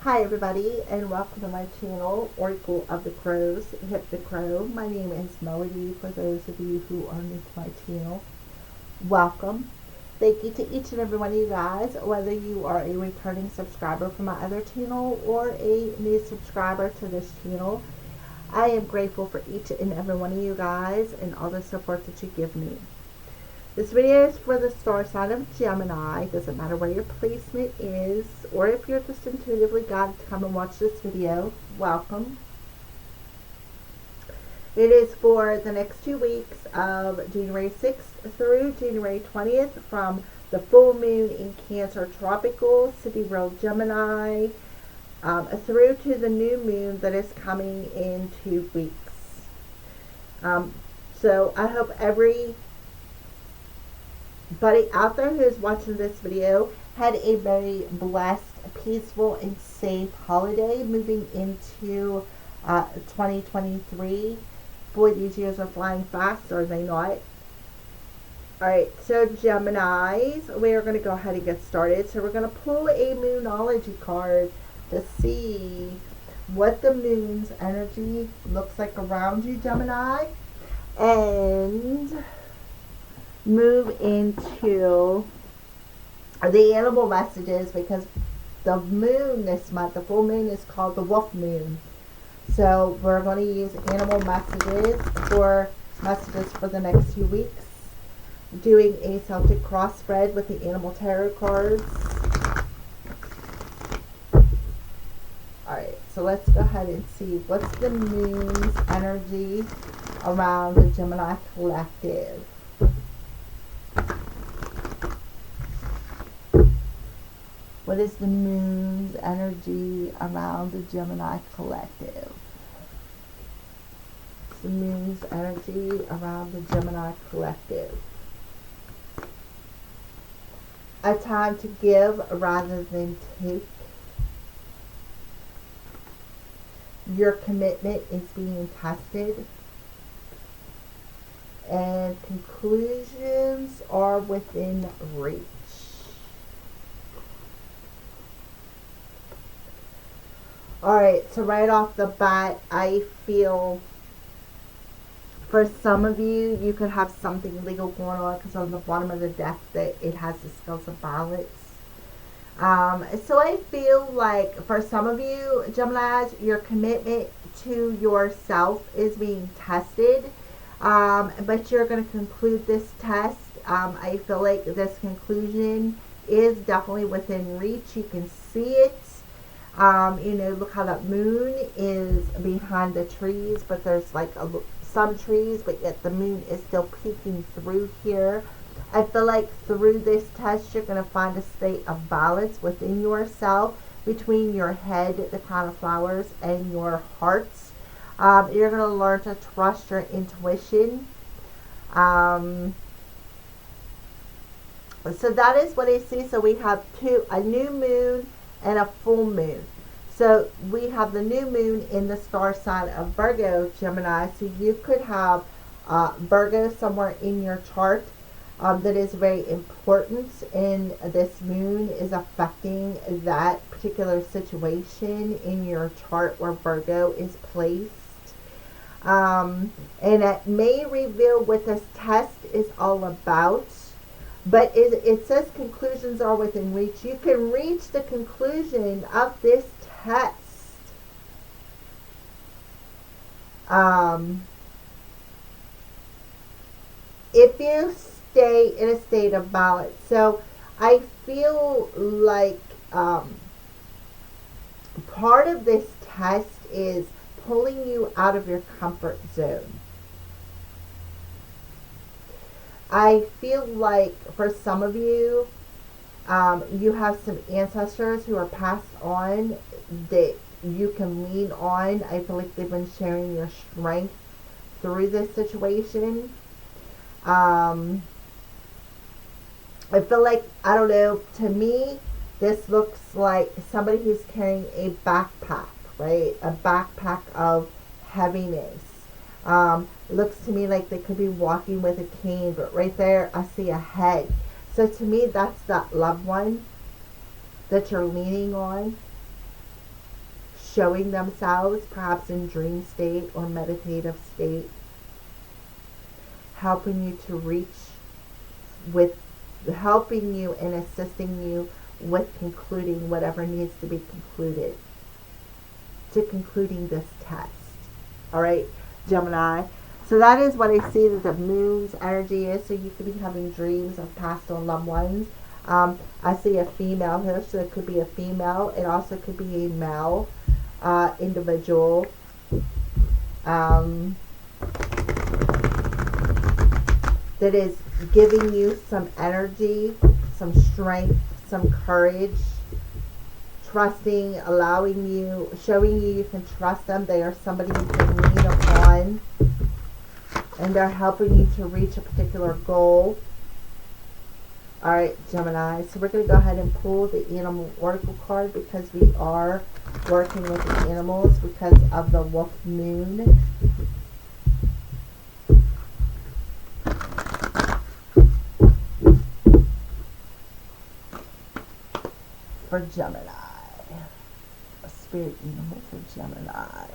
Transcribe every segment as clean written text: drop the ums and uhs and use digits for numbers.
Hi everybody and welcome to my channel, Oracle of the Crows, Hip the Crow. My name is Melody for those of you who are new to my channel. Welcome. Thank you to each and every one of you guys, whether you are a returning subscriber from my other channel or a new subscriber to this channel. I am grateful for each and every one of you guys and all the support that you give me. This video is for the star sign of Gemini. Doesn't matter where your placement is or if you're just intuitively guided to come and watch this video. Welcome. It is for the next 2 weeks of January 6th through January 20th from the full moon in Cancer Tropical, Sidereal Gemini, through to the new moon that is coming in 2 weeks. So I hope everybody out there who is watching this video had a very blessed, peaceful, and safe holiday moving into 2023. Boy, these years are flying fast, are they not? Alright, so Geminis, we are going to go ahead and get started. So we're going to pull a Moonology card to see what the moon's energy looks like around you, Gemini. And move into the animal messages, because the moon this month, the full moon, is called the wolf moon. So we're going to use animal messages for the next few weeks, doing a Celtic cross spread with the animal tarot cards. Alright, so let's go ahead and see what's the moon's energy around the Gemini collective. What is the moon's energy around the Gemini collective? The moon's energy around the Gemini collective. A time to give rather than take. Your commitment is being tested. And conclusions are within reach. Alright, so right off the bat, I feel for some of you, you could have something legal going on, because on the bottom of the deck that it has the scales of balance. So I feel like for some of you, Geminis, your commitment to yourself is being tested, but you're going to conclude this test. I feel like this conclusion is definitely within reach. You can see it. Look how that moon is behind the trees, but there's like some trees, but yet the moon is still peeking through here. I feel like through this test, you're going to find a state of balance within yourself, between your head, the crown of flowers, and your hearts. You're going to learn to trust your intuition. So that is what I see. So we have a new moon and a full moon. So we have the new moon in the star sign of Virgo, Gemini. So you could have Virgo somewhere in your chart that is very important, and this moon is affecting that particular situation in your chart where Virgo is placed. And it may reveal what this test is all about. But it says conclusions are within reach. You can reach the conclusion of this test. If you stay in a state of balance. So I feel like part of this test is pulling you out of your comfort zone. I feel like for some of you, you have some ancestors who are passed on that you can lean on. I feel like they've been sharing your strength through this situation. I feel like, I don't know, to me, this looks like somebody who's carrying a backpack, right? A backpack of heaviness. It looks to me like they could be walking with a cane, but right there I see a head. So to me, that's that loved one that you're leaning on. showing themselves, perhaps in dream state or meditative state, helping you to reach with, helping you and assisting you with concluding whatever needs to be concluded, to concluding this test. All right, Gemini. So that is what I see that the moon's energy is. So you could be having dreams of past or loved ones. I see a female here, so it could be a female. It also could be a male individual. That is giving you some energy, some strength, some courage, trusting, allowing you, showing you can trust them. They are somebody you can lean upon, and they're helping you to reach a particular goal. All right, Gemini. So we're going to go ahead and pull the animal oracle card because we are working with the animals because of the wolf moon. For Gemini. A spirit animal for Gemini.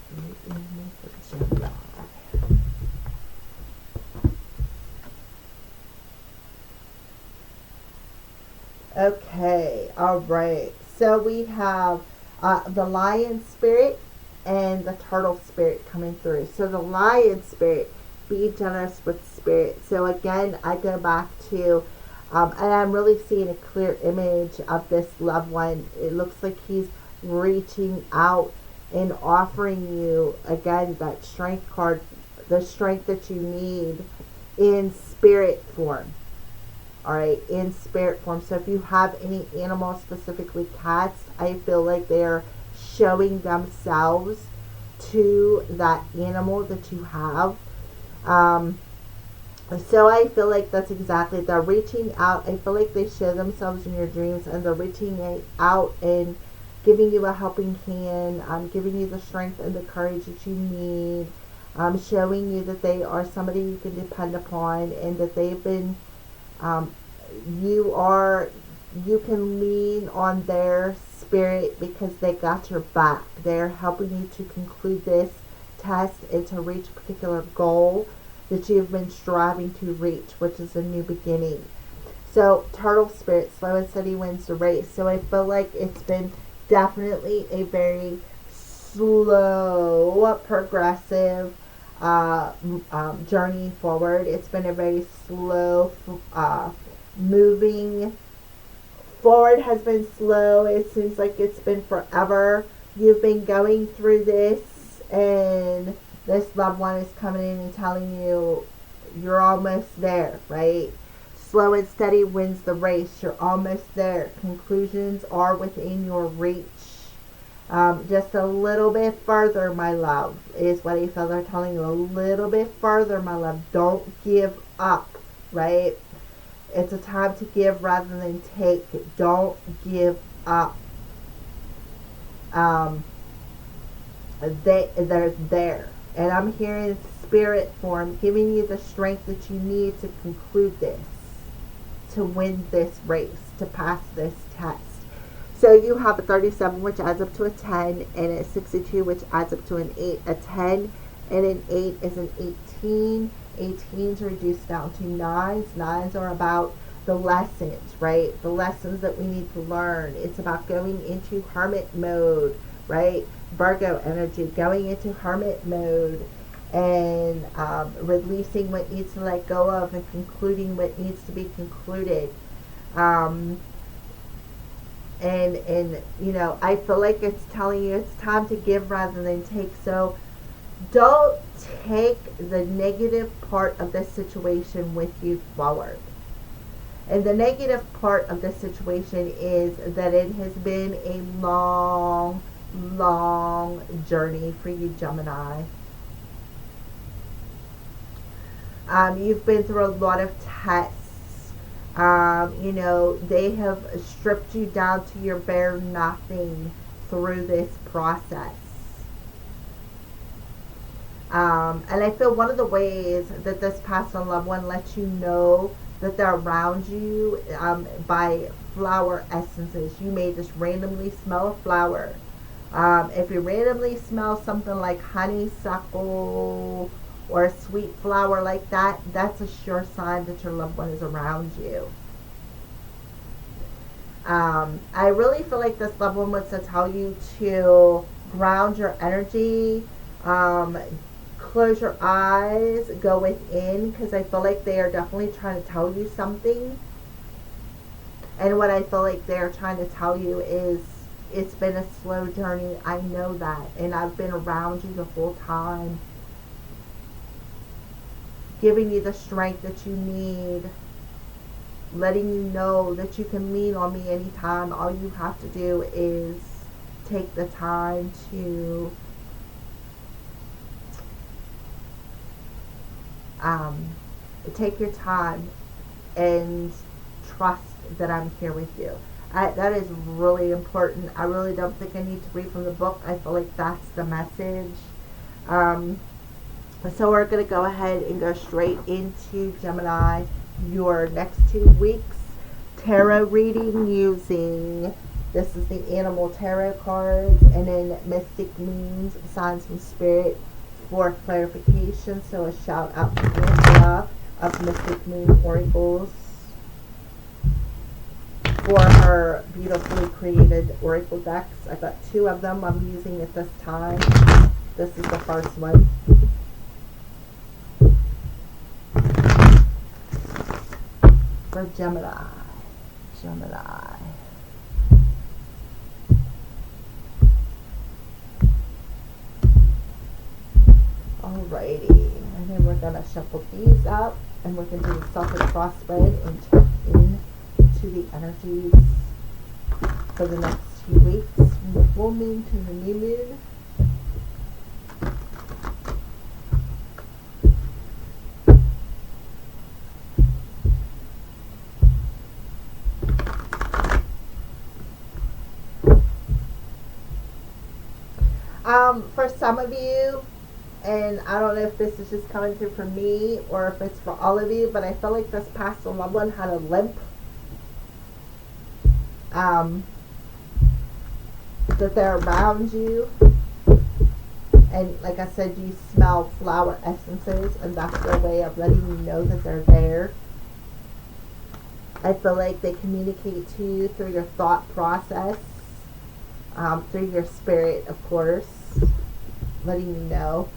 Spirit animal for Gemini. Okay, all right. So we have the lion spirit and the turtle spirit coming through. So the lion spirit, be generous with spirit. So again, I go back to, and I'm really seeing a clear image of this loved one. It looks like he's reaching out and offering you, again, that strength card, the strength that you need in spirit form. All right, in spirit form. So if you have any animals, specifically cats, I feel like they're showing themselves to that animal that you have. So I feel like that's exactly, they're reaching out. I feel like they show themselves in your dreams, and they're reaching out and giving you a helping hand, giving you the strength and the courage that you need, showing you that they are somebody you can depend upon, and that they've been, you can lean on their spirit because they got your back. They're helping you to conclude this test and to reach a particular goal that you've been striving to reach, which is a new beginning. So turtle spirit, slow and steady wins the race. So I feel like it's been definitely a very slow, progressive journey forward. It's been a very slow moving forward, has been slow. It seems like it's been forever. You've been going through this, and this loved one is coming in and telling you you're almost there, right? Slow and steady wins the race. You're almost there. Conclusions are within your reach. Just a little bit further, my love, is what I feel they're telling you. A little bit further, my love. Don't give up, right? It's a time to give rather than take. Don't give up. They're there. And I'm hearing spirit form giving you the strength that you need to conclude this, to win this race, to pass this test. So you have a 37, which adds up to a 10, and a 62, which adds up to an 8. A 10 and an 8 is an 18. 18s reduced down to 9s. 9s are about the lessons, right? The lessons that we need to learn. It's about going into hermit mode, right? Virgo energy, going into hermit mode and releasing what needs to let go of and concluding what needs to be concluded. And you know, I feel like it's telling you it's time to give rather than take. So don't take the negative part of this situation with you forward. And the negative part of this situation is that it has been a long journey for you, Gemini. You've been through a lot of tests. You know, they have stripped you down to your bare nothing through this process. And I feel one of the ways that this past and loved one lets you know that they're around you, by flower essences. You may just randomly smell a flower. If you randomly smell something like honeysuckle or a sweet flower like that, that's a sure sign that your loved one is around you. I really feel like this loved one wants to tell you to ground your energy, close your eyes, go within, because I feel like they are definitely trying to tell you something. And what I feel like they're trying to tell you is, it's been a slow journey. I know that. And I've been around you the whole time, giving you the strength that you need, letting you know that you can lean on me anytime. All you have to do is take the time to take your time and trust that I'm here with you. That is really important. I really don't think I need to read from the book. I feel like that's the message. So we're going to go ahead and go straight into Gemini, your next 2 weeks tarot reading using, this is the Animal Tarot cards, and then Mystic Means, Signs from Spirit for clarification. So a shout out to Angela of Mystic Moon Oracles for her beautifully created oracle decks. I got 2 of them I'm using at this time. This is the first one. For Gemini. Alrighty. And then we're going to shuffle these up, and we're going to do the Celtic cross spread and check in to the energies for the next few weeks, from the full moon to the new moon. For some of you, and I don't know if this is just coming through for me or if it's for all of you, but I feel like this past loved one had a limp. That they're around you, and like I said, you smell flower essences, and that's their way of letting you know that they're there. I feel like they communicate to you through your thought process, through your spirit, of course, letting you know.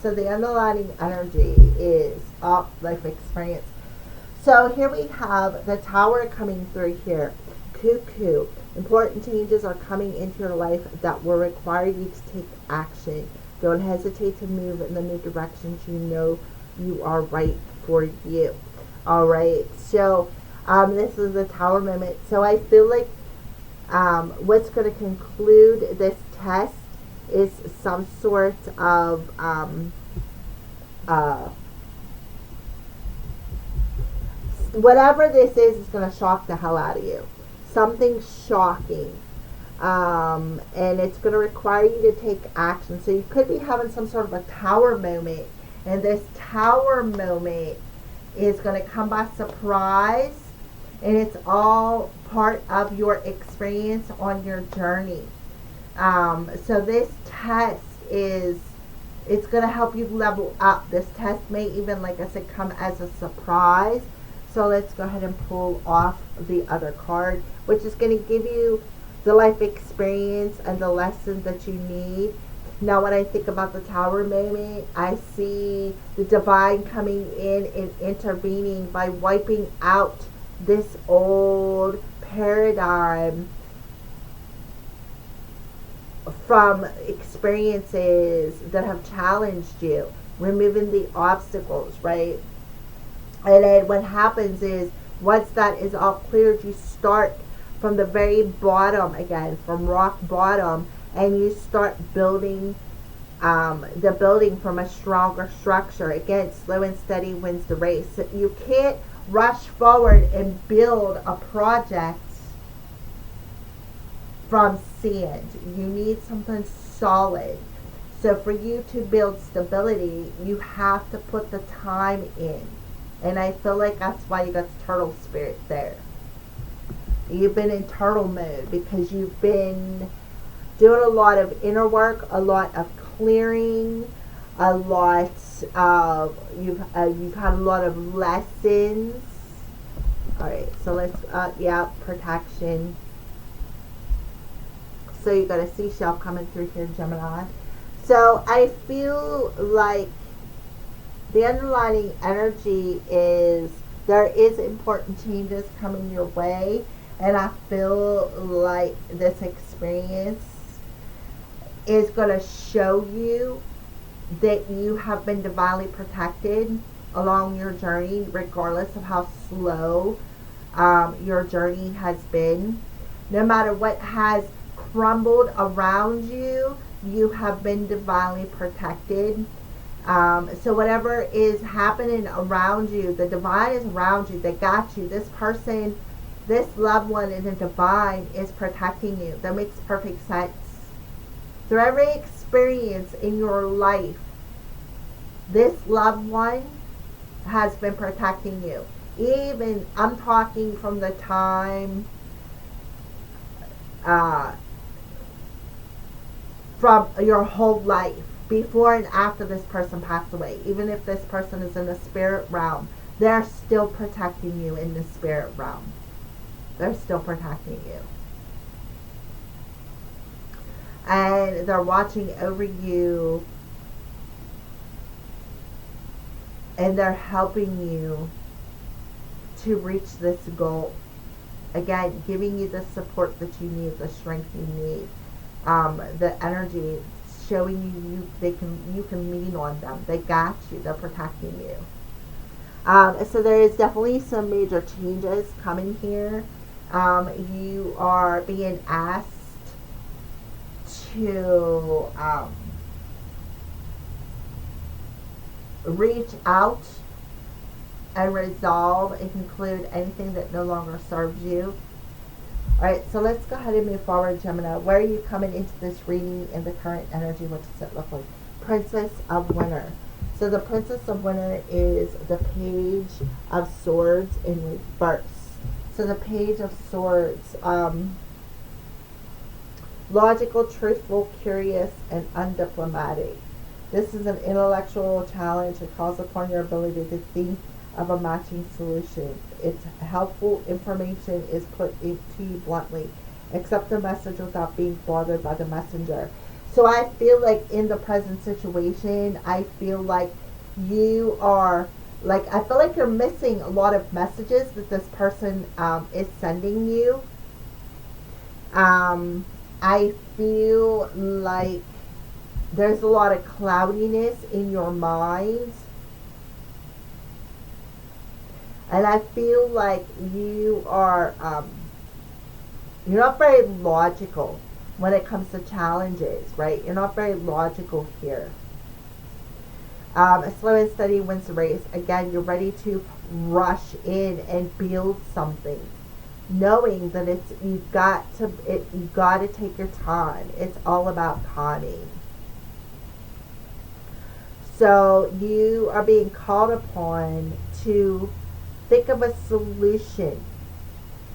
So the underlying energy is life experience. So here we have the Tower coming through here. Cuckoo. Important changes are coming into your life that will require you to take action. Don't hesitate to move in the new directions you know you are right for you. Alright, so this is the Tower moment. So I feel like what's going to conclude this test is some sort of whatever this is going to shock the hell out of you. Something shocking. And it's going to require you to take action. So you could be having some sort of a tower moment, and this tower moment is going to come by surprise, and it's all part of your experience on your journey. So this test it's going to help you level up. This test may even, like I said, come as a surprise. So let's go ahead and pull off the other card, which is going to give you the life experience and the lessons that you need. Now, when I think about the Tower moment, I see the divine coming in and intervening by wiping out this old paradigm from experiences that have challenged you, removing the obstacles, right? And then what happens is, once that is all cleared, you start from the very bottom again, from rock bottom, and you start building the building from a stronger structure. Again, slow and steady wins the race. You can't rush forward and build a project from sand. You need something solid. So for you to build stability, you have to put the time in. And I feel like that's why you got turtle spirit there. You've been in turtle mode because you've been doing a lot of inner work, a lot of clearing, a lot of you've had a lot of lessons. All right, so let's yeah, protection. So you got a seashell coming through here, Gemini. So I feel like the underlying energy is there is important changes coming your way, and I feel like this experience is going to show you that you have been divinely protected along your journey, regardless of how slow your journey has been. No matter what has crumbled around you, you have been divinely protected. So whatever is happening around you, the divine is around you. They got you. This person, this loved one in the divine is protecting you. That makes perfect sense. Through every experience in your life, this loved one has been protecting you. Even, I'm talking from the time from your whole life, before and after this person passed away. Even if this person is in the spirit realm, they're still protecting you in the spirit realm. They're still protecting you. And they're watching over you, and they're helping you to reach this goal. Again, giving you the support that you need, the strength you need, the energy, showing you can lean on them. They got you. They're protecting you. So there is definitely some major changes coming here. You are being asked to reach out and resolve and conclude anything that no longer serves you. Alright, so let's go ahead and move forward, Gemini. Where are you coming into this reading in the current energy? What does it look like? Princess of Winter. So the Princess of Winter is the Page of Swords in reverse. So the Page of Swords, logical, truthful, curious, and undiplomatic. This is an intellectual challenge that calls upon your ability to think of a matching solution. Its helpful information is put to you bluntly. Accept the message without being bothered by the messenger. So I feel like in the present situation, I feel like you are, like, I feel like you're missing a lot of messages that this person is sending you. I feel like there's a lot of cloudiness in your mind. And I feel like you are, you're not very logical when it comes to challenges, right? You're not very logical here. Slow and steady wins the race. Again, you're ready to rush in and build something, knowing that you've got to take your time. It's all about timing. So you are being called upon to think of a solution.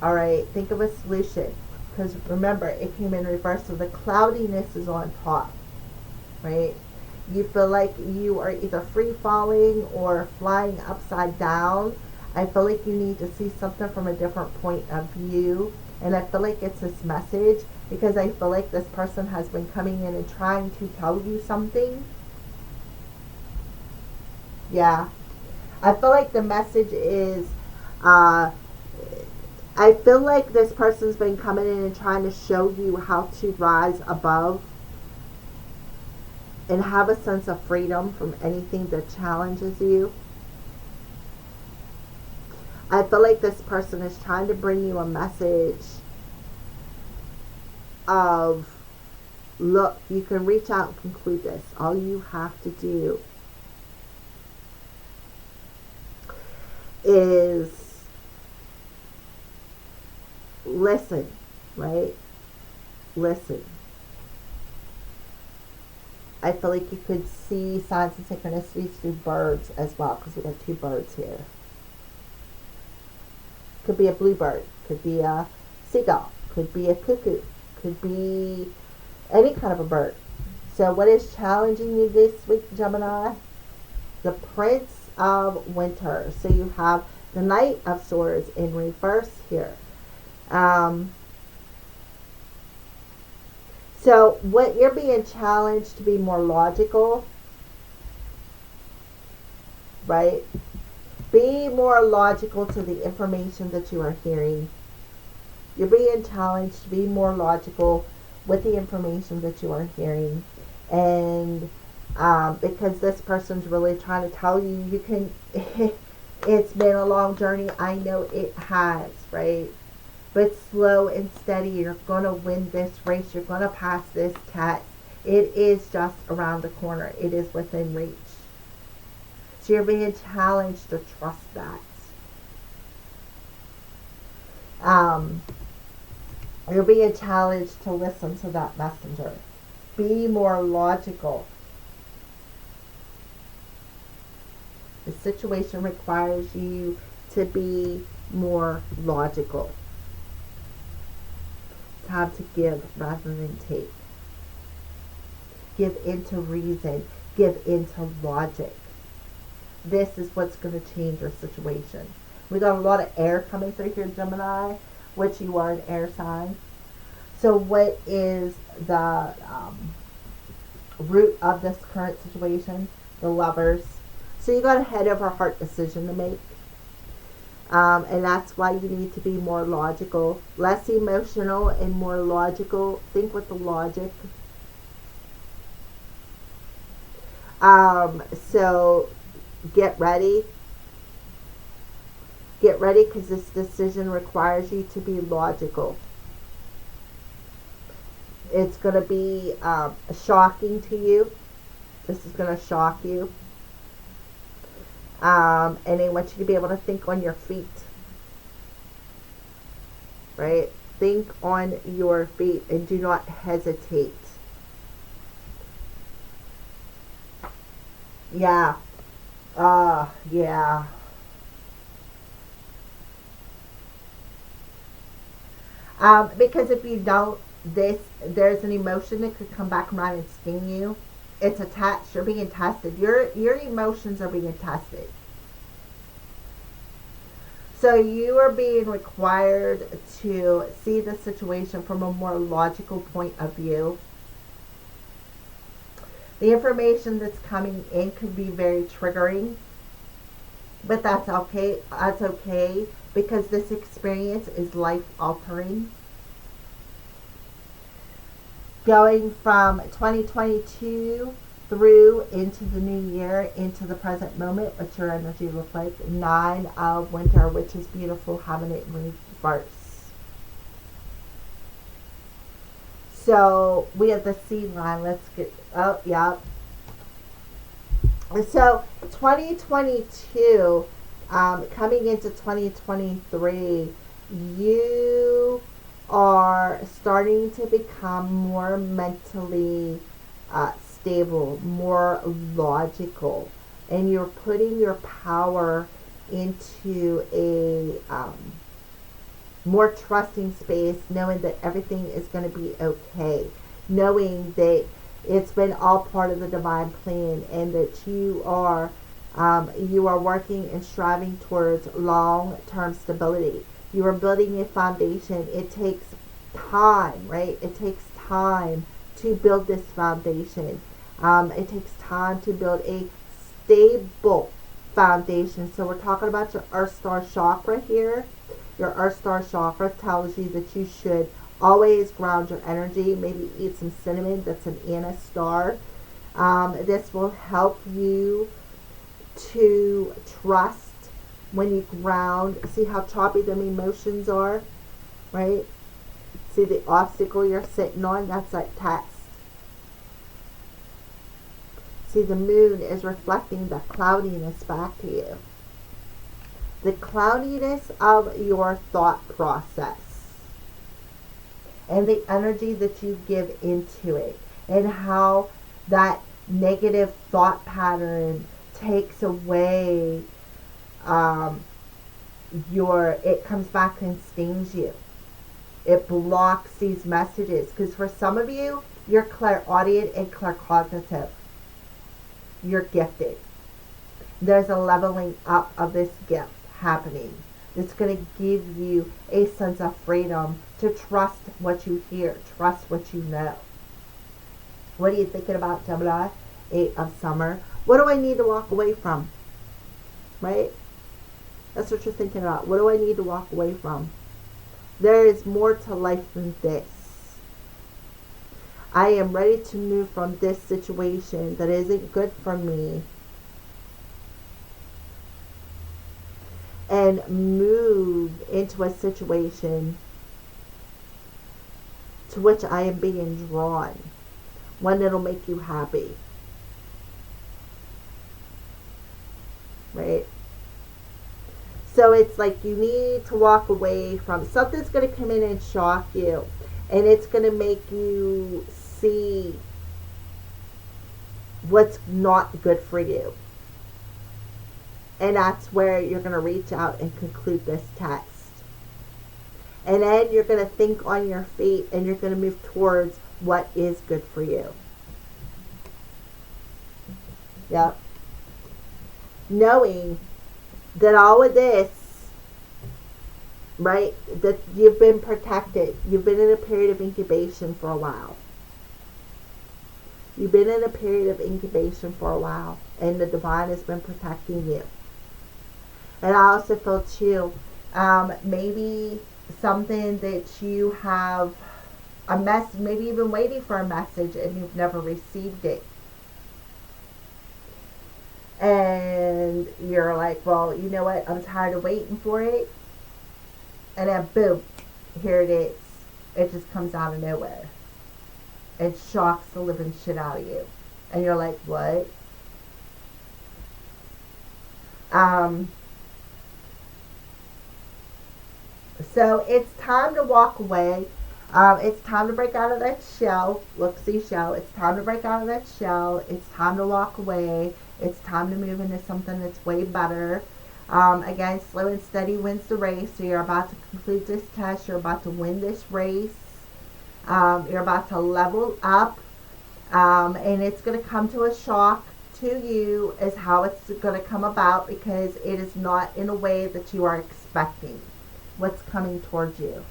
All right, think of a solution, because remember, it came in reverse, so the cloudiness is on top, right? You feel like you are either free falling or flying upside down. I feel like you need to see something from a different point of view, and I feel like it's this message, because I feel like this person has been coming in and trying to tell you something. Yeah. I feel like the message is, I feel like this person's been coming in and trying to show you how to rise above and have a sense of freedom from anything that challenges you. I feel like this person is trying to bring you a message of, look, you can reach out and conclude this. All you have to do is listen, right? Listen. I feel like you could see signs and synchronicities through birds as well, because we got two birds here. Could be a bluebird, could be a seagull, could be a cuckoo, could be any kind of a bird. So what is challenging you this week, Gemini? The Prince of Winter. So you have the Knight of Swords in reverse here. So what you're being challenged to be more logical, right? Be more logical to the information that you are hearing. You're being challenged to be more logical with the information that you are hearing. And because this person's really trying to tell you, you can, it's been a long journey. I know it has, right? But slow and steady. You're going to win this race. You're going to pass this test. It is just around the corner. It is within reach. So you're being challenged to trust that. You're being challenged to listen to that messenger. Be more logical. The situation requires you to be more logical. Time to give rather than take. Give into reason. Give into logic. This is what's going to change your situation. We got a lot of air coming through here, Gemini, which you are an air sign. So what is the root of this current situation? The Lovers. So you got a head over heart decision to make. And that's why you need to be more logical, less emotional and more logical. Think with the logic. So get ready. Get ready, because this decision requires you to be logical. It's going to be shocking to you. This is going to shock you. And they want you to be able to think on your feet. Right? Think on your feet and do not hesitate. Yeah. Yeah. Because if you don't, there's an emotion that could come back around and sting you. It's attached. You're being tested. Your emotions are being tested. So you are being required to see the situation from a more logical point of view. The information that's coming in could be very triggering, but that's okay. That's okay, because this experience is life altering. Going from 2022 through into the new year, into the present moment, what your energy looks like. 9 of Winter, which is beautiful, having it in reverse. So we have the sea line. Let's get, oh, yeah. So 2022, coming into 2023, you are starting to become more mentally stable, more logical, and you're putting your power into a more trusting space, knowing that everything is going to be okay, knowing that it's been all part of the divine plan, and that you are working and striving towards long-term stability. You are building a foundation. It takes time, right? It takes time to build this foundation. It takes time to build a stable foundation. So we're talking about your Earth Star chakra here. Your Earth Star chakra tells you that you should always ground your energy. Maybe eat some cinnamon. That's an anise star. This will help you to trust when you ground. See how choppy them emotions are, right? See the obstacle you're sitting on? That's that test. See, the moon is reflecting the cloudiness back to you. the cloudiness of your thought process and the energy that you give into it, and how that negative thought pattern takes away it comes back and stings you. It blocks these messages, because for some of you, you're clairaudient and claircognitive. You're gifted. There's a leveling up of this gift happening. It's going to give you a sense of freedom to trust what you hear, trust what you know. What are you thinking about, Gemini? 8 of Summer. What do I need to walk away from? Right? That's what you're thinking about. What do I need to walk away from? There is more to life than this. I am ready to move from this situation that isn't good for me and move into a situation to which I am being drawn. One that'll make you happy. Right? So it's like you need to walk away from something's going to come in and shock you, and it's going to make you see what's not good for you. And that's where you're going to reach out and conclude this test. And then you're going to think on your feet, and you're going to move towards what is good for you. Yep. Knowing that all of this, right, that you've been protected. You've been in a period of incubation for a while. You've been in a period of incubation for a while, and the divine has been protecting you. And I also feel too, maybe something that you have maybe you've been waiting for a message and you've never received it. And you're like, well, you know what? I'm tired of waiting for it. And then boom, here it is. It just comes out of nowhere. It shocks the living shit out of you. And you're like, what? So it's time to walk away. It's time to break out of that shell. Look-see shell. It's time to break out of that shell. It's time to walk away. It's time to move into something that's way better. Again, slow and steady wins the race. So you're about to complete this test. You're about to win this race. You're about to level up. And it's going to come to a shock to you as how it's going to come about, because it is not in a way that you are expecting what's coming towards you.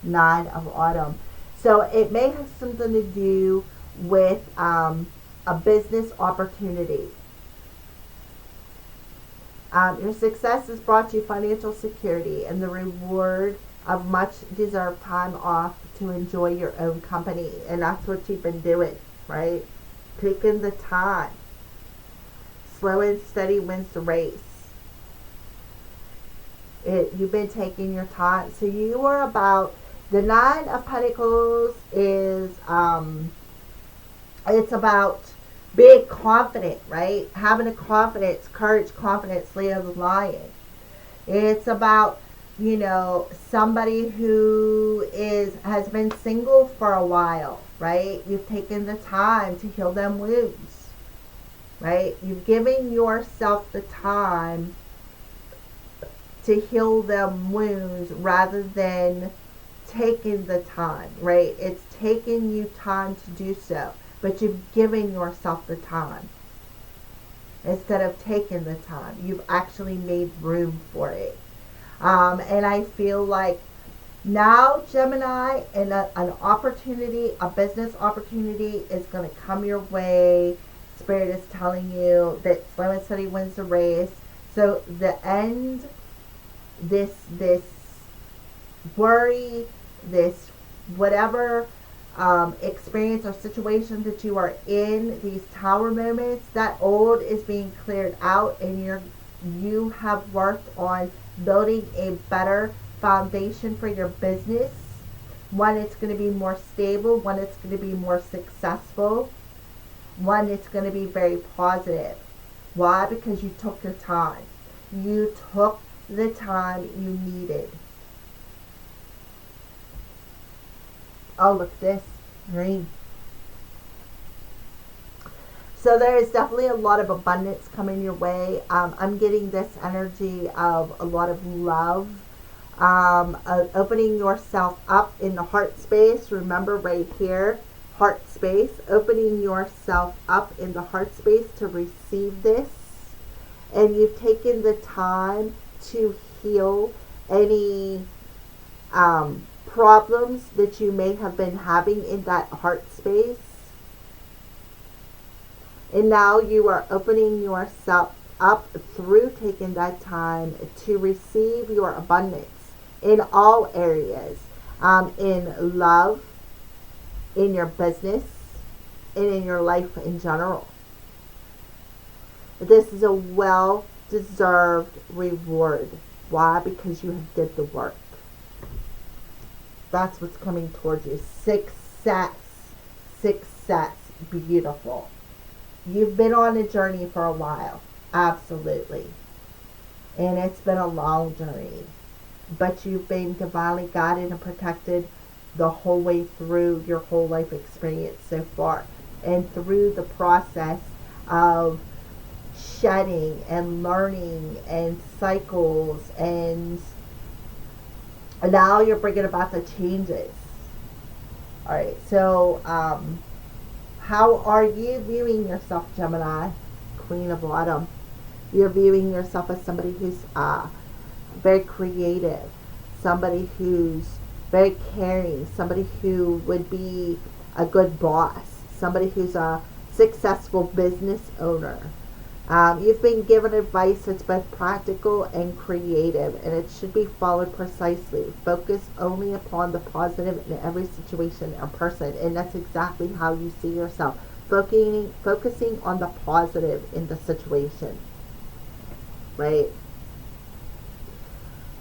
9 of Autumn. So it may have something to do with a business opportunity. Your success has brought you financial security and the reward of much deserved time off to enjoy your own company. And that's what you've been doing, right? Taking the time. Slow and steady wins the race. You've been taking your time. So you are about, the 9 of Pentacles is, it's about being confident, right? Having a confidence, courage, confidence, Leo the Lion. It's about, somebody who has been single for a while, right? You've taken the time to heal them wounds, right? You've given yourself the time to heal them wounds rather than taking the time, right? It's taken you time to do so, but you've given yourself the time. Instead of taking the time, you've actually made room for it. And I feel like now, Gemini, and an opportunity, a business opportunity is going to come your way. Spirit is telling you that slow and steady wins the race. So the end, this worry, this whatever experience or situation that you are in, these tower moments, that old is being cleared out, and you have worked on building a better foundation for your business. One that's going to be more stable, one that's going to be more successful, one that's going to be very positive. Why? Because you took your time. You took the time you needed. Oh, look at this. Green. So there is definitely a lot of abundance coming your way. I'm getting this energy of a lot of love. Opening yourself up in the heart space. Remember right here, heart space. Opening yourself up in the heart space to receive this. And you've taken the time to heal any problems that you may have been having in that heart space. And now you are opening yourself up through taking that time to receive your abundance in all areas, in love, in your business, and in your life in general. This is a well-deserved reward. Why? Because you have did the work. That's what's coming towards you. Success. Success. Beautiful. You've been on a journey for a while. Absolutely. And it's been a long journey. But you've been divinely guided and protected the whole way through your whole life experience so far. And through the process of shedding and learning and cycles, and now you're bringing about the changes. All right, so how are you viewing yourself, Gemini? Queen of Autumn. You're viewing yourself as somebody who's very creative, somebody who's very caring, somebody who would be a good boss, somebody who's a successful business owner. You've been given advice that's both practical and creative, and it should be followed precisely. Focus only upon the positive in every situation or person, and that's exactly how you see yourself. Focusing on the positive in the situation, right?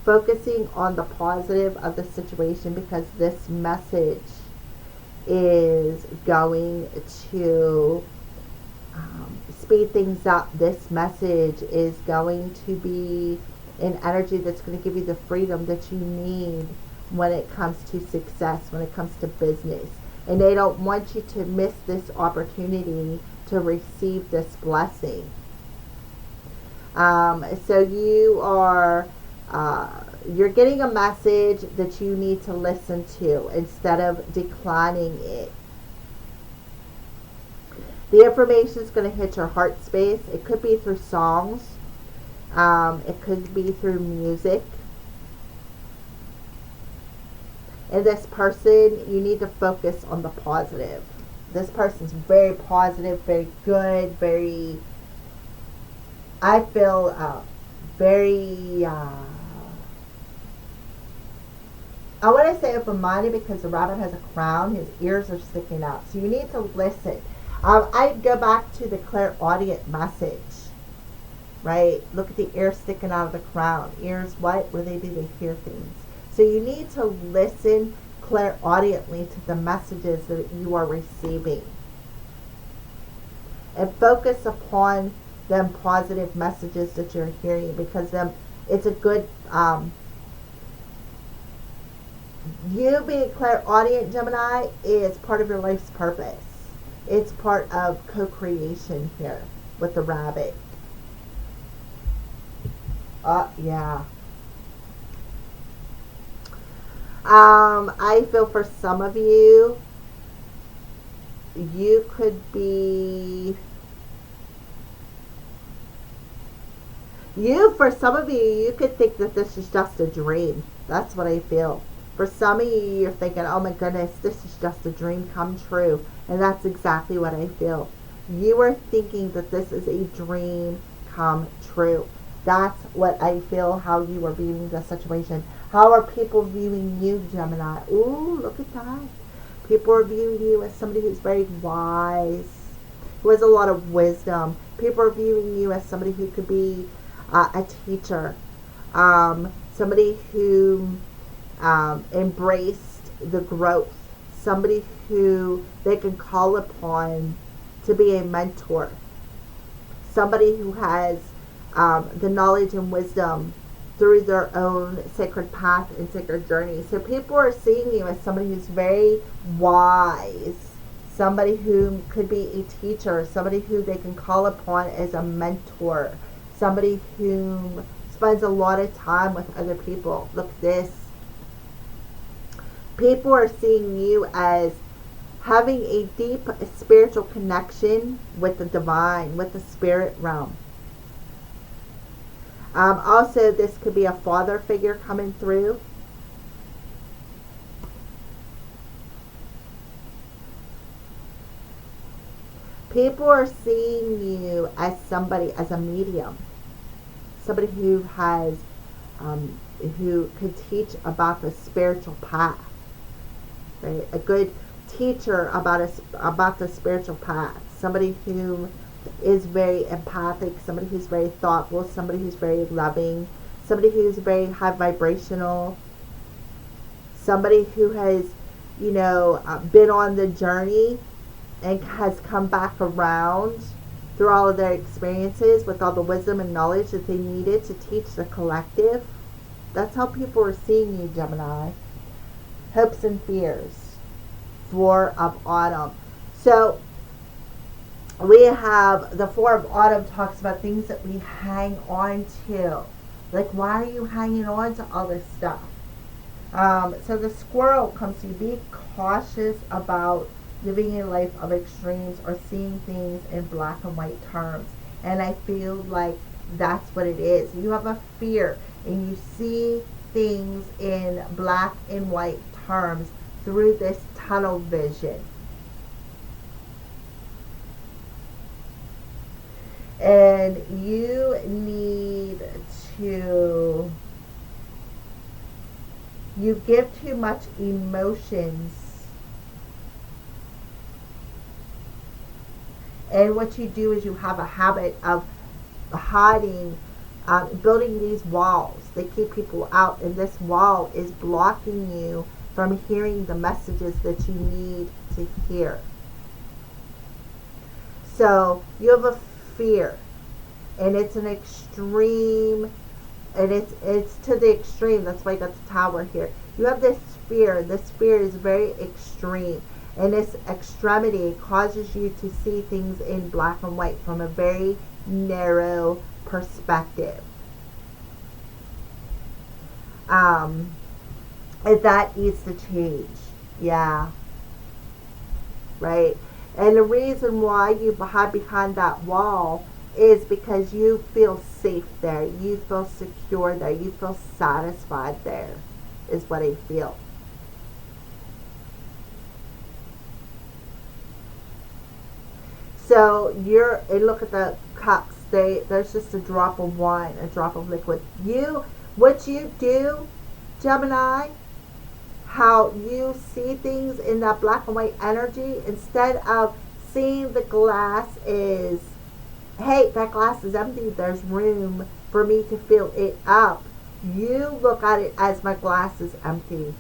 Focusing on the positive of the situation, because this message is going to speed things up. This message is going to be an energy that's going to give you the freedom that you need when it comes to success, when it comes to business. And they don't want you to miss this opportunity to receive this blessing. So you are you're getting a message that you need to listen to instead of declining it. The information is going to hit your heart space. It could be through songs. It could be through music. And this person, you need to focus on the positive. This person's very positive, very good, very, I feel very, I want to say open-minded, because the rabbit has a crown. His ears are sticking out. So you need to listen. I go back to the clairaudient message, right? Look at the ears sticking out of the crown. Ears, what? Where they do, they hear things. So you need to listen clairaudiently to the messages that you are receiving. And focus upon them positive messages that you're hearing, because it's a good, you being clairaudient, Gemini, is part of your life's purpose. It's part of co-creation here with the rabbit. Yeah. I feel for some of you, you could be, for some of you could think that this is just a dream. That's what I feel. For some of you, you're thinking, oh my goodness, this is just a dream come true. And that's exactly what I feel. You are thinking that this is a dream come true. That's what I feel, how you are viewing the situation. How are people viewing you, Gemini? Ooh, look at that. People are viewing you as somebody who's very wise, who has a lot of wisdom. People are viewing you as somebody who could be a teacher, somebody who embraced the growth, somebody who they can call upon to be a mentor, somebody who has the knowledge and wisdom through their own sacred path and sacred journey. So people are seeing you as somebody who's very wise, somebody who could be a teacher, somebody who they can call upon as a mentor, somebody who spends a lot of time with other people. Look at this. People are seeing you as having a deep spiritual connection with the divine, with the spirit realm. Also, this could be a father figure coming through. People are seeing you as somebody, as a medium, somebody who has, who could teach about the spiritual path, right? A good teacher about the spiritual path. Somebody who is very empathic, somebody who's very thoughtful, somebody who's very loving, somebody who's very high vibrational, somebody who has, been on the journey and has come back around through all of their experiences with all the wisdom and knowledge that they needed to teach the collective. That's how people are seeing you, Gemini. Hopes and fears. Four of Autumn. So we have the Four of Autumn talks about things that we hang on to. Like, why are you hanging on to all this stuff? So the squirrel comes to you. Be cautious about living a life of extremes or seeing things in black and white terms. And I feel like that's what it is. You have a fear and you see things in black and white terms through this tunnel vision. And you need to, you give too much emotions. And what you do is you have a habit of hiding, building these walls. They keep people out, and this wall is blocking you from hearing the messages that you need to hear. So you have a fear, and it's an extreme, and it's to the extreme. That's why I got the Tower here. You have this fear. This fear is very extreme. And this extremity causes you to see things in black and white from a very narrow perspective. And that needs to change. Yeah. Right? And the reason why you hide behind that wall is because you feel safe there. You feel secure there. You feel satisfied there, is what I feel. So and look at the cups. There's just a drop of wine, a drop of liquid. What you do, Gemini, how you see things in that black and white energy, instead of seeing the glass is, hey, that glass is empty, there's room for me to fill it up. You look at it as, my glass is empty.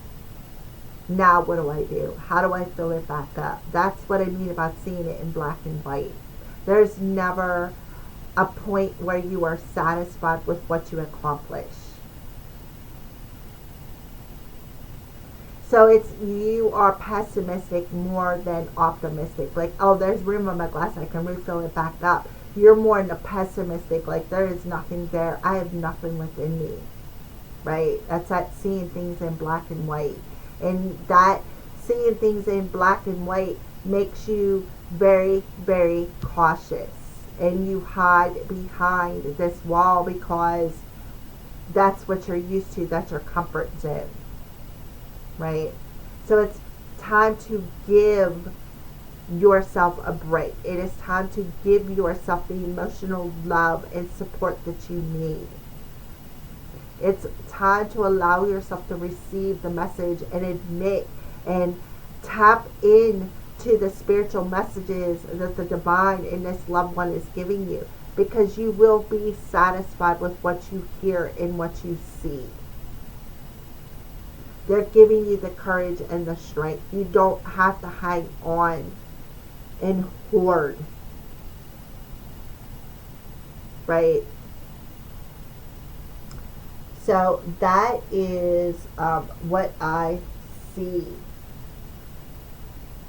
Now what do I do? How do I fill it back up? That's what I mean about seeing it in black and white. There's never a point where you are satisfied with what you accomplish. So you are pessimistic more than optimistic. Like, oh, there's room in my glass, I can refill it back up. You're more in the pessimistic, like there is nothing there. I have nothing within me. Right? That's that seeing things in black and white. And that seeing things in black and white makes you very, very cautious. And you hide behind this wall because that's what you're used to. That's your comfort zone. Right? So it's time to give yourself a break. It is time to give yourself the emotional love and support that you need. It's time to allow yourself to receive the message and admit and tap in to the spiritual messages that the divine and this loved one is giving you, because you will be satisfied with what you hear and what you see. They're giving you the courage and the strength. You don't have to hang on and hoard. Right? So that is what I see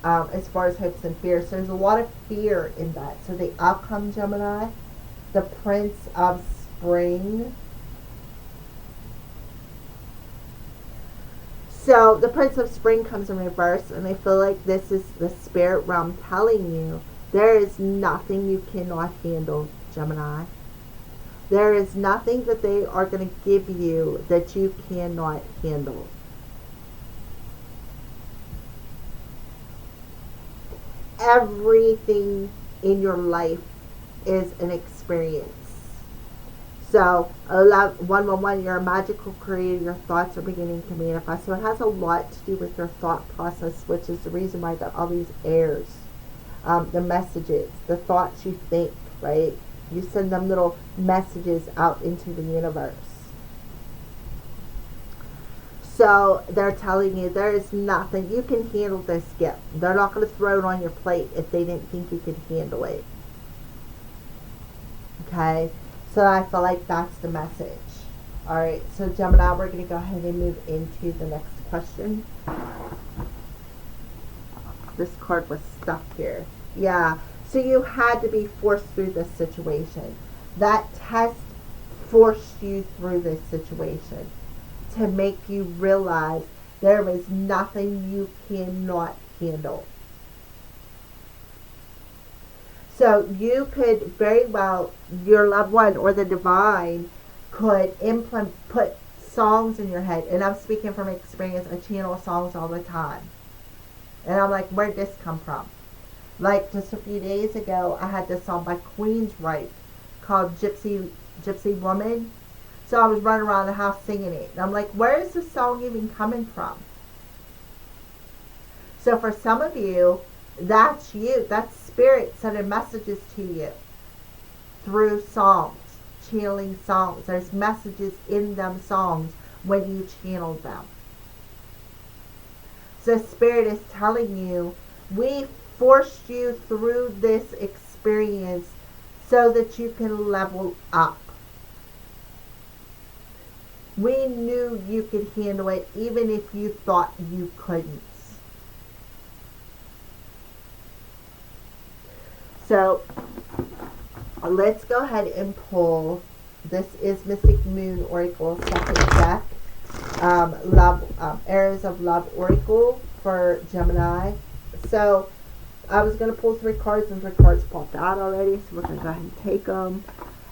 as far as hopes and fears. So there's a lot of fear in that. So the outcome, Gemini, the Prince of Spring. So the Prince of Spring comes in reverse, and I feel like this is the spirit realm telling you there is nothing you cannot handle, Gemini. There is nothing that they are going to give you that you cannot handle. Everything in your life is an experience. So, 111, you're a magical creator. Your thoughts are beginning to manifest. So it has a lot to do with your thought process, which is the reason why I got all these airs. The messages, the thoughts you think, right? You send them little messages out into the universe. So they're telling you there is nothing. You can handle this gift. They're not going to throw it on your plate if they didn't think you could handle it. Okay? So I feel like that's the message. Alright, so Gemini, we're going to go ahead and move into the next question. This card was stuck here. Yeah. So you had to be forced through this situation. That test forced you through this situation to make you realize there is nothing you cannot handle. So you could very well, your loved one or the divine could put songs in your head. And I'm speaking from experience. I channel songs all the time. And I'm like, where'd this come from? Like just a few days ago, I had this song by Queensryche called Gypsy Woman. So I was running around the house singing it. And I'm like, where is this song even coming from? So for some of you, that's you. That's spirit sending messages to you through songs, channeling songs. There's messages in them songs when you channel them. So spirit is telling you, we forced you through this experience so that you can level up. We knew you could handle it even if you thought you couldn't. So let's go ahead and pull. This is Mystic Moon Oracle second deck. Arrows of Love Oracle for Gemini. So I was going to pull 3 cards and 3 cards popped out already. So we're going to go ahead and take them.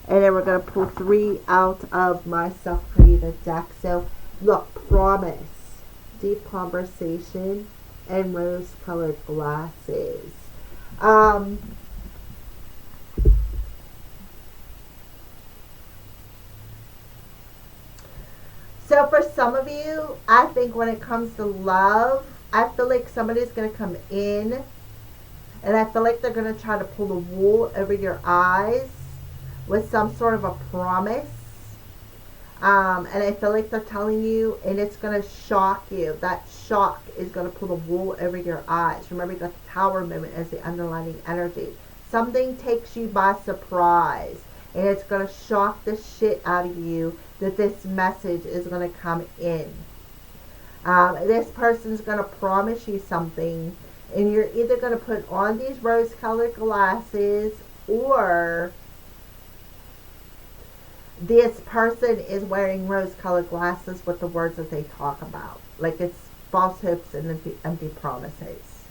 And then we're going to pull 3 out of my self-created deck. So look, promise, deep conversation, and rose-colored glasses. So for some of you, I think when it comes to love, I feel like somebody's going to come in and I feel like they're going to try to pull the wool over your eyes with some sort of a promise. And I feel like they're telling you, and it's going to shock you. That shock is going to pull the wool over your eyes. Remember, you got the Tower moment as the underlining energy. Something takes you by surprise, and it's going to shock the shit out of you that this message is going to come in. This person's going to promise you something, and you're either going to put on these rose-colored glasses, or this person is wearing rose-colored glasses with the words that they talk about. Like it's false hopes and empty promises.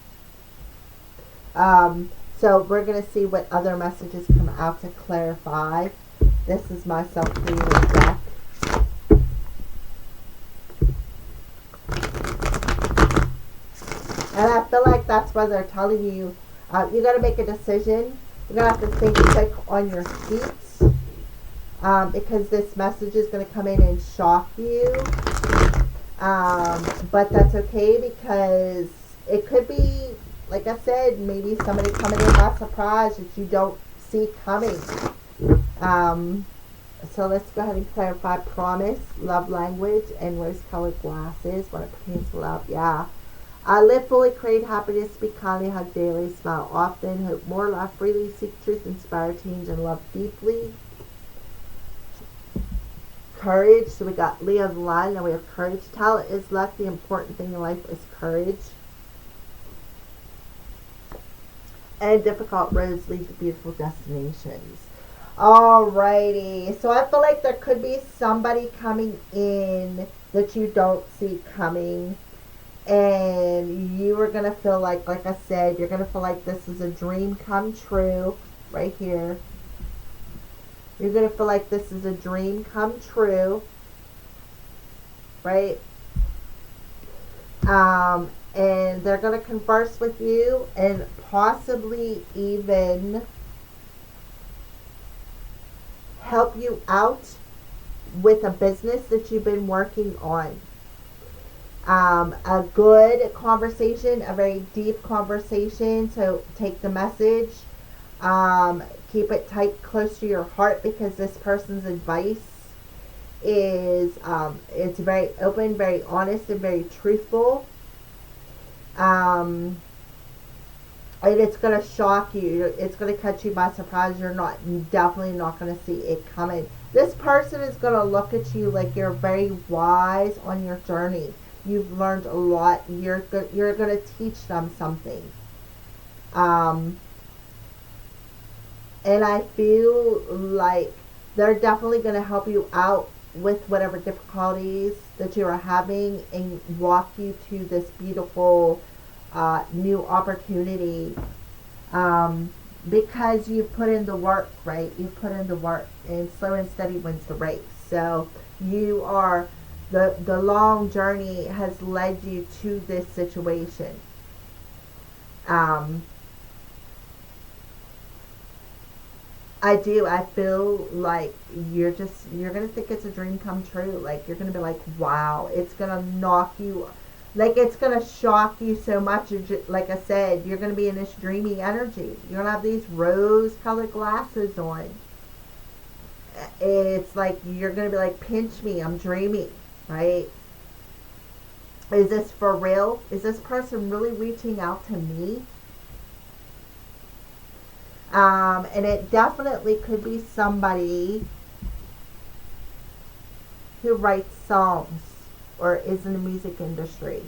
So we're going to see what other messages come out to clarify. This is my self-created deck. And I feel like that's why they're telling you, you got to make a decision. You're going to have to think quick on your feet. Because this message is going to come in and shock you. But that's okay, because it could be, like I said, maybe somebody coming in by surprise that you don't see coming. So let's go ahead and clarify promise, love language, and rose-colored glasses when it pertains to love. Yeah. Live fully, create happiness, speak kindly, hug daily, smile often, hope more, laugh freely, seek truth, inspire change, and love deeply. courage. So we got Leo of the line. Now we have courage. Talent is luck. The important thing in life is courage. And difficult roads lead to beautiful destinations. Alrighty. So I feel like there could be somebody coming in that you don't see coming. And you are going to feel like I said, you're going to feel like this is a dream come true right here. You're going to feel like this is a dream come true, right? And they're going to converse with you and possibly even help you out with a business that you've been working on. A good conversation, a very deep conversation. So take the message, keep it tight, close to your heart, because this person's advice is it's very open, very honest, and very truthful. And it's gonna shock you. It's gonna catch you by surprise. You're definitely not gonna see it coming. This person is gonna look at you like you're very wise on your journey. You've learned a lot. You're gonna teach them something. And I feel like they're definitely gonna help you out with whatever difficulties that you are having and walk you to this beautiful new opportunity, because you put in the work, right? You put in the work, and slow and steady wins the race. So you are, the long journey has led you to this situation. I feel like you're gonna think it's a dream come true. Like, you're gonna be like, wow, it's gonna knock you, like, it's gonna shock you so much. Like I said, you're gonna be in this dreamy energy. You're gonna have these rose colored glasses on. It's like, you're gonna be like, pinch me, I'm dreaming, right? Is this for real? Is this person really reaching out to me? And it definitely could be somebody who writes songs or is in the music industry.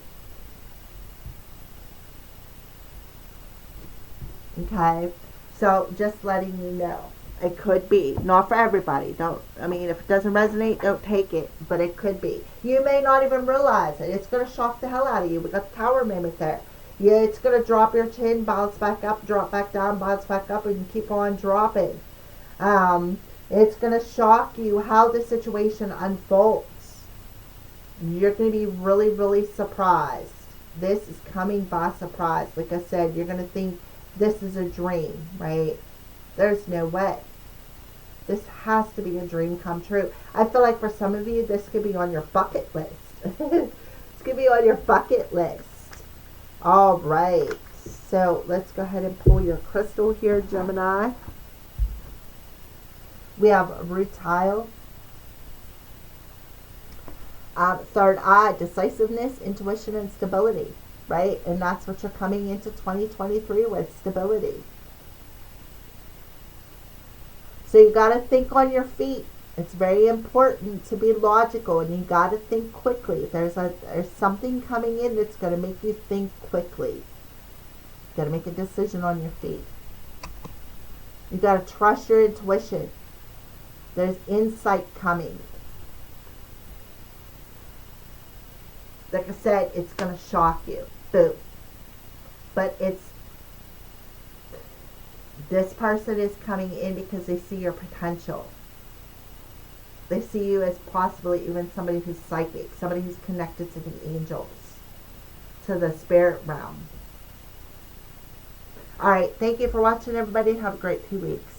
Okay? So just letting you know. It could be. Not for everybody. If it doesn't resonate, don't take it. But it could be. You may not even realize it. It's going to shock the hell out of you. We got the Tower Mimic there. Yeah, it's going to drop your chin, bounce back up, drop back down, bounce back up, and keep on dropping. It's going to shock you how the situation unfolds. You're going to be really, really surprised. This is coming by surprise. Like I said, you're going to think this is a dream, right? There's no way. This has to be a dream come true. I feel like for some of you, this could be on your bucket list. This could be on your bucket list. All right, so let's go ahead and pull your crystal here, Gemini. We have rutile, third eye, decisiveness, intuition, and stability, right? And that's what you're coming into 2023 with, stability. So you got to think on your feet. It's very important to be logical, and you got to think quickly. There's something coming in that's going to make you think quickly. You got to make a decision on your feet. You got to trust your intuition. There's insight coming. Like I said, it's going to shock you. Boom. But this person is coming in because they see your potential. They see you as possibly even somebody who's psychic, somebody who's connected to the angels, to the spirit realm. All right, thank you for watching, everybody. Have a great 2 weeks.